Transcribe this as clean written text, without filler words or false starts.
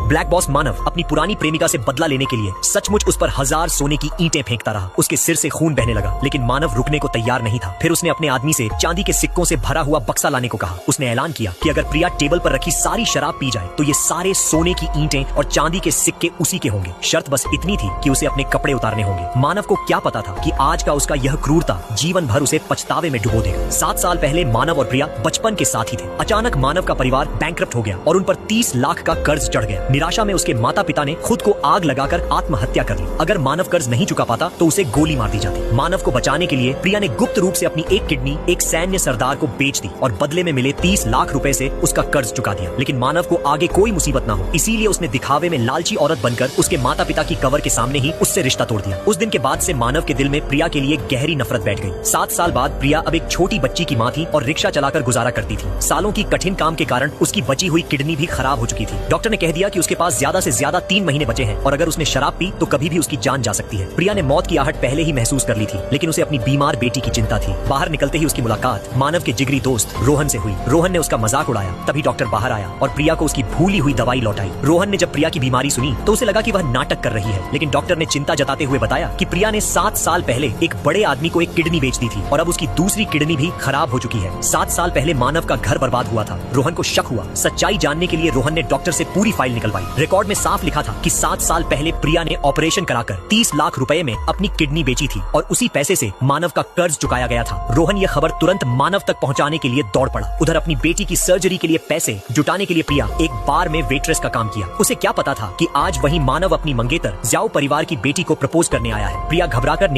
Black boss मानव अपनी पुरानी प्रेमिका से बदला लेने के लिए सचमुच उस पर 1000 सोने की ईंटें फेंकता रहा। उसके सिर से खून बहने लगा, लेकिन मानव रुकने को तैयार नहीं था। फिर उसने अपने आदमी से चांदी के सिक्कों से भरा हुआ बक्सा लाने को कहा। उसने ऐलान किया कि अगर प्रिया टेबल पर रखी सारी शराब पी जाए तो ये सारे सोने की ईंटें और चांदी के सिक्के उसी के होंगे। शर्त बस इतनी थी कि उसे अपने कपड़े उतारने होंगे। मानव को क्या पता था कि आज का उसका यह क्रूरता जीवन भर उसे पछतावे में डुबो देगा। 7 साल पहले मानव और प्रिया बचपन के साथी थे। अचानक मानव का परिवार बैंकरप्ट हो गया और उन पर 30 लाख का कर्ज चढ़ गया। निराशा में उसके माता पिता ने खुद को आग लगाकर आत्महत्या कर ली। अगर मानव कर्ज नहीं चुका पाता तो उसे गोली मार दी जाती। मानव को बचाने के लिए प्रिया ने गुप्त रूप से अपनी एक किडनी एक सैन्य सरदार को बेच दी और बदले में मिले 30 लाख रुपए से उसका कर्ज चुका दिया। लेकिन मानव को आगे कोई मुसीबत ना हो, इसीलिए उसने दिखावे में लालची औरत बनकर उसके माता पिता की कबर के सामने ही उससे रिश्ता तोड़ दिया। उस दिन के बाद से मानव के दिल में प्रिया के लिए गहरी नफरत बैठ गई। 7 साल बाद प्रिया अब एक छोटी बच्ची की माँ थी और रिक्शा चलाकर गुजारा करती थी। सालों की कठिन काम के कारण उसकी बची हुई किडनी भी खराब हो चुकी थी। डॉक्टर ने कह दिया कि उसके पास ज्यादा से ज्यादा 3 महीने बचे हैं और अगर उसने शराब पी तो कभी भी उसकी जान जा सकती है। प्रिया ने मौत की आहट पहले ही महसूस कर ली थी, लेकिन उसे अपनी बीमार बेटी की चिंता थी। बाहर निकलते ही उसकी मुलाकात मानव के जिगरी दोस्त रोहन से हुई। रोहन ने उसका मजाक उड़ाया। तभी डॉक्टर बाहर आया और प्रिया को उसकी भूली हुई दवाई लौटाई। रोहन ने जब प्रिया की बीमारी सुनी तो उसे लगा कि वह नाटक कर रही है, लेकिन डॉक्टर ने चिंता जताते हुए बताया कि प्रिया ने 7 साल पहले एक बड़े आदमी को एक किडनी बेच दी थी और अब उसकी दूसरी किडनी भी खराब हो चुकी है। 7 साल पहले मानव का घर बर्बाद हुआ था। रोहन को शक हुआ। सच्चाई जानने के लिए रोहन ने डॉक्टर से पूरी फाइल निकलवाई। रिकॉर्ड में साफ लिखा था कि 7 साल पहले प्रिया ने ऑपरेशन कराकर 30 लाख रुपए में अपनी किडनी बेची थी और उसी पैसे से मानव का कर्ज चुकाया गया था। रोहन यह खबर तुरंत मानव तक पहुंचाने के लिए दौड़ पड़ा। उधर अपनी बेटी की सर्जरी के लिए पैसे जुटाने के लिए प्रिया एक बार में वेट्रेस का काम किया। उसे क्या पता था कि आज वही मानव अपनी मंगेतर ज्याओ परिवार की बेटी को प्रपोज करने आया है। प्रिया घबराकर